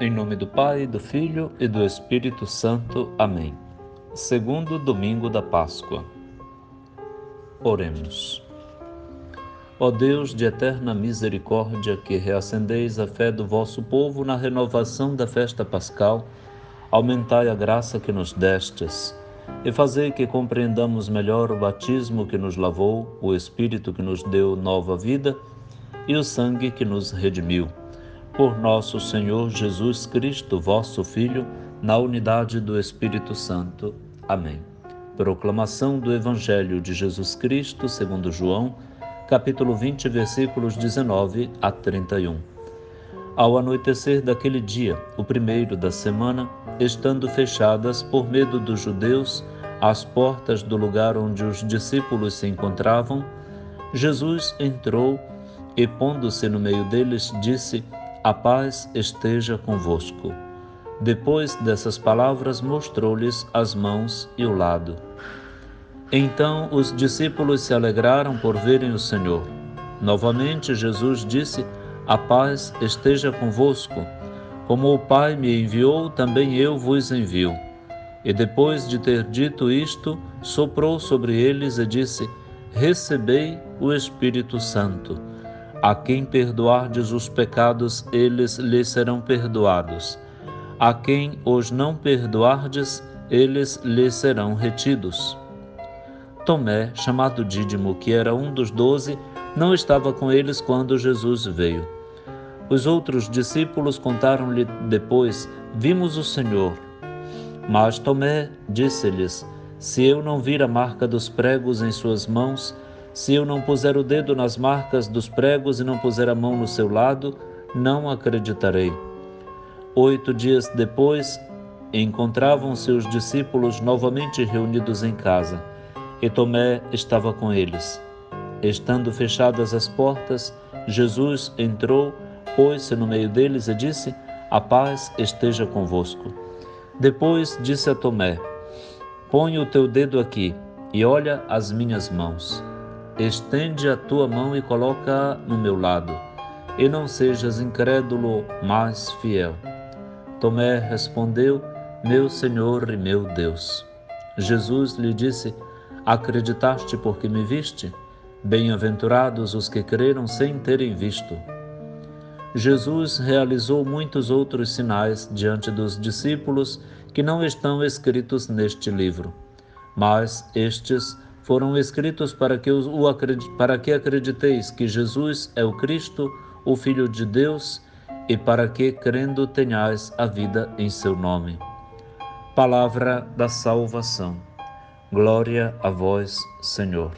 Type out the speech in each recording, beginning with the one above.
Em nome do Pai, do Filho e do Espírito Santo. Amém. Segundo domingo da Páscoa. Oremos. Ó Deus de eterna misericórdia, que reacendeis a fé do vosso povo na renovação da festa pascal, aumentai a graça que nos destes e fazei que compreendamos melhor o batismo que nos lavou, o Espírito que nos deu nova vida e o sangue que nos redimiu. Por nosso Senhor Jesus Cristo, vosso Filho, na unidade do Espírito Santo. Amém. Proclamação do Evangelho de Jesus Cristo, segundo João, capítulo 20, versículos 19 a 31. Ao anoitecer daquele dia, o primeiro da semana, estando fechadas, por medo dos judeus, as portas do lugar onde os discípulos se encontravam, Jesus entrou e, pondo-se no meio deles, disse: "A paz esteja convosco." Depois dessas palavras, mostrou-lhes as mãos e o lado. Então os discípulos se alegraram por verem o Senhor. Novamente Jesus disse: "A paz esteja convosco. Como o Pai me enviou, também eu vos envio." E depois de ter dito isto, soprou sobre eles e disse: "Recebei o Espírito Santo. A quem perdoardes os pecados, eles lhes serão perdoados. A quem os não perdoardes, eles lhes serão retidos." Tomé, chamado Dídimo, que era um dos 12, não estava com eles quando Jesus veio. Os outros discípulos contaram-lhe depois: "Vimos o Senhor." Mas Tomé disse-lhes: "Se eu não vir a marca dos pregos em suas mãos, se eu não puser o dedo nas marcas dos pregos e não puser a mão no seu lado, não acreditarei." 8 dias depois, encontravam-se os discípulos novamente reunidos em casa, e Tomé estava com eles. Estando fechadas as portas, Jesus entrou, pôs-se no meio deles e disse: "A paz esteja convosco." Depois disse a Tomé: "Põe o teu dedo aqui e olha as minhas mãos. Estende a tua mão e coloca-a no meu lado, e não sejas incrédulo, mas fiel." Tomé respondeu: "Meu Senhor e meu Deus." Jesus lhe disse: "Acreditaste porque me viste? Bem-aventurados os que creram sem terem visto." Jesus realizou muitos outros sinais diante dos discípulos que não estão escritos neste livro, mas estes foram escritos para que acrediteis que Jesus é o Cristo, o Filho de Deus, e para que, crendo, tenhais a vida em seu nome. Palavra da salvação. Glória a vós, Senhor.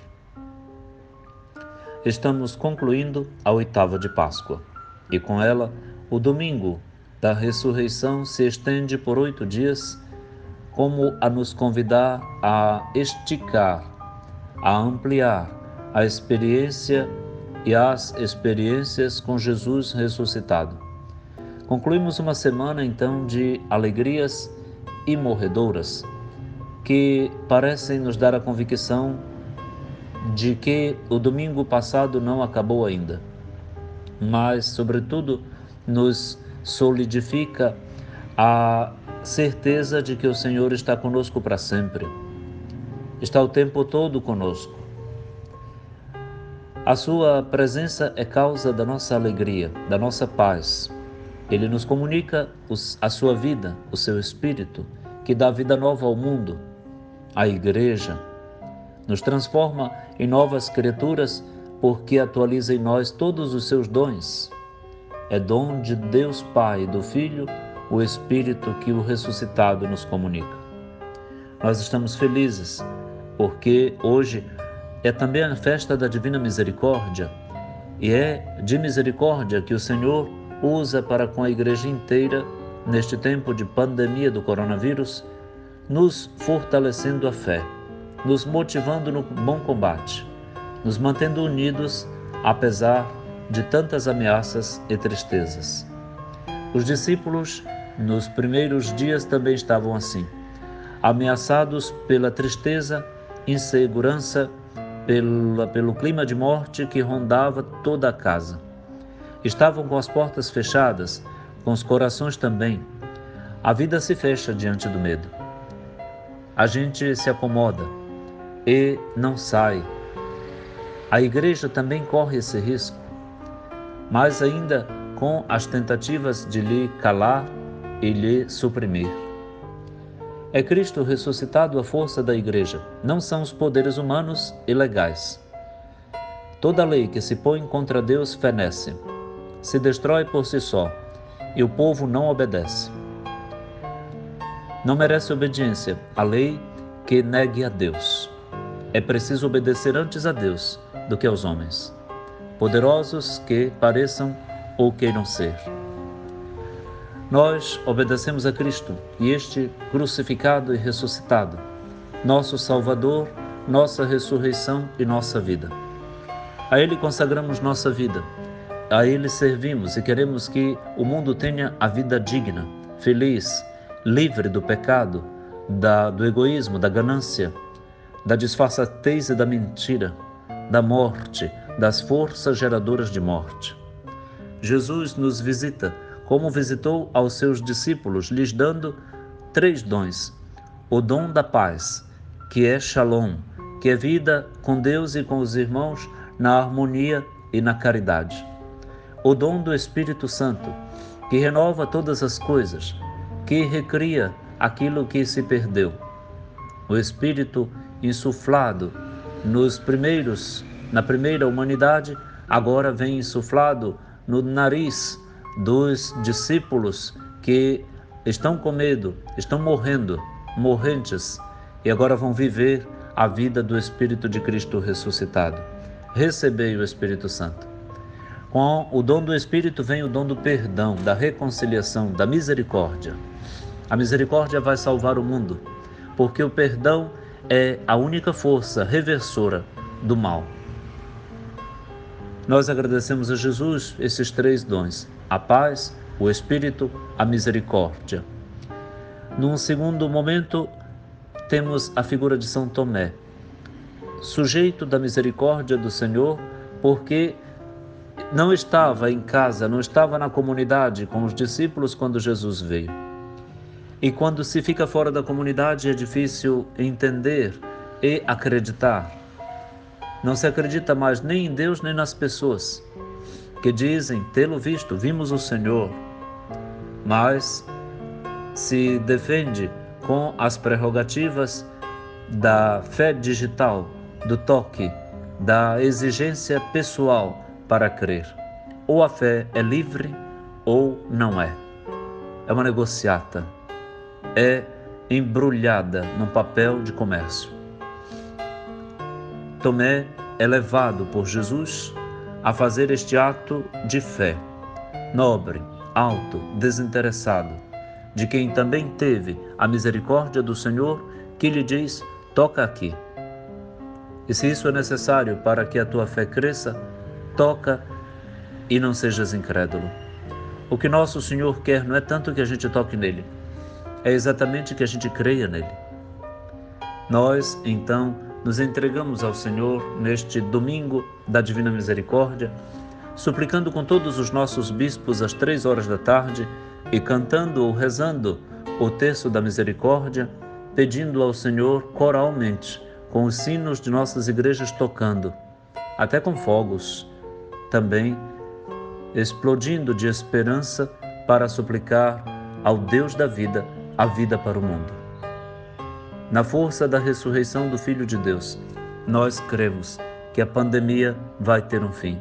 Estamos concluindo a oitava de Páscoa, e com ela o domingo da ressurreição se estende por 8 dias, como a nos convidar a esticar, a ampliar a experiência e as experiências com Jesus ressuscitado. Concluímos uma semana, então, de alegrias imorredoras, que parecem nos dar a convicção de que o domingo passado não acabou ainda, mas, sobretudo, nos solidifica a certeza de que o Senhor está conosco para sempre. Está o tempo todo conosco. A sua presença é causa da nossa alegria, da nossa paz. Ele nos comunica a sua vida, o seu Espírito, que dá vida nova ao mundo, à Igreja, nos transforma em novas criaturas porque atualiza em nós todos os seus dons. É dom de Deus Pai e do Filho, o Espírito que o ressuscitado nos comunica. Nós estamos felizes porque hoje é também a festa da Divina Misericórdia, e é de misericórdia que o Senhor usa para com a Igreja inteira, neste tempo de pandemia do coronavírus, nos fortalecendo a fé, nos motivando no bom combate, nos mantendo unidos apesar de tantas ameaças e tristezas. Os discípulos, nos primeiros dias, também estavam assim, ameaçados pela tristeza, insegurança, pelo clima de morte que rondava toda a casa. Estavam com as portas fechadas, com os corações também, a vida se fecha diante do medo. A gente se acomoda e não sai. A igreja também corre esse risco, mas ainda com as tentativas de lhe calar e lhe suprimir. É Cristo ressuscitado a força da igreja, não são os poderes humanos e legais. Toda lei que se põe contra Deus fenece, se destrói por si só, e o povo não obedece. Não merece obediência a lei que negue a Deus. É preciso obedecer antes a Deus do que aos homens, poderosos que pareçam ou queiram ser. Nós obedecemos a Cristo e este crucificado e ressuscitado, nosso Salvador, nossa ressurreição e nossa vida. A Ele consagramos nossa vida, a Ele servimos e queremos que o mundo tenha a vida digna, feliz, livre do pecado, do egoísmo, da ganância, da disfarçatez e da mentira, da morte, das forças geradoras de morte. Jesus nos visita, como visitou aos seus discípulos, lhes dando 3 dons. O dom da paz, que é Shalom, que é vida com Deus e com os irmãos na harmonia e na caridade. O dom do Espírito Santo, que renova todas as coisas, que recria aquilo que se perdeu. O Espírito insuflado na primeira humanidade, agora vem insuflado no nariz dos discípulos que estão com medo, estão morrentes, e agora vão viver a vida do Espírito de Cristo ressuscitado. Recebei o Espírito Santo. Com o dom do Espírito vem o dom do perdão, da reconciliação, da misericórdia. A misericórdia vai salvar o mundo, porque o perdão é a única força reversora do mal. Nós agradecemos a Jesus esses 3 dons: a paz, o Espírito, a misericórdia. Num segundo momento, temos a figura de São Tomé, sujeito da misericórdia do Senhor, porque não estava em casa, não estava na comunidade com os discípulos quando Jesus veio. E quando se fica fora da comunidade é difícil entender e acreditar. Não se acredita mais nem em Deus nem nas pessoas que dizem tê-lo visto, vimos o Senhor, mas se defende com as prerrogativas da fé digital, do toque, da exigência pessoal para crer. Ou a fé é livre ou não é. É uma negociata, é embrulhada num papel de comércio. Tomé é levado por Jesus a fazer este ato de fé, nobre, alto, desinteressado, de quem também teve a misericórdia do Senhor, que lhe diz: toca aqui. E se isso é necessário para que a tua fé cresça, toca e não sejas incrédulo. O que nosso Senhor quer não é tanto que a gente toque nele, é exatamente que a gente creia nele. Nós, então, nos entregamos ao Senhor neste domingo da Divina Misericórdia, suplicando com todos os nossos bispos às 3 da tarde e cantando ou rezando o terço da misericórdia, pedindo ao Senhor coralmente, com os sinos de nossas igrejas tocando, até com fogos, também explodindo de esperança para suplicar ao Deus da vida a vida para o mundo. Na força da ressurreição do Filho de Deus, nós cremos que a pandemia vai ter um fim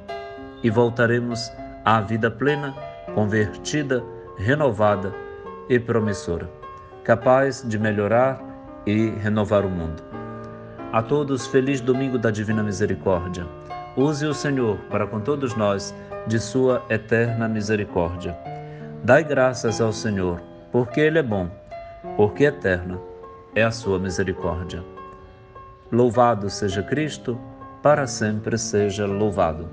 e voltaremos à vida plena, convertida, renovada e promissora, capaz de melhorar e renovar o mundo. A todos, feliz domingo da Divina Misericórdia. Use o Senhor para com todos nós de sua eterna misericórdia. Dai graças ao Senhor, porque Ele é bom, porque eterna é a sua misericórdia. Louvado seja Cristo, para sempre seja louvado.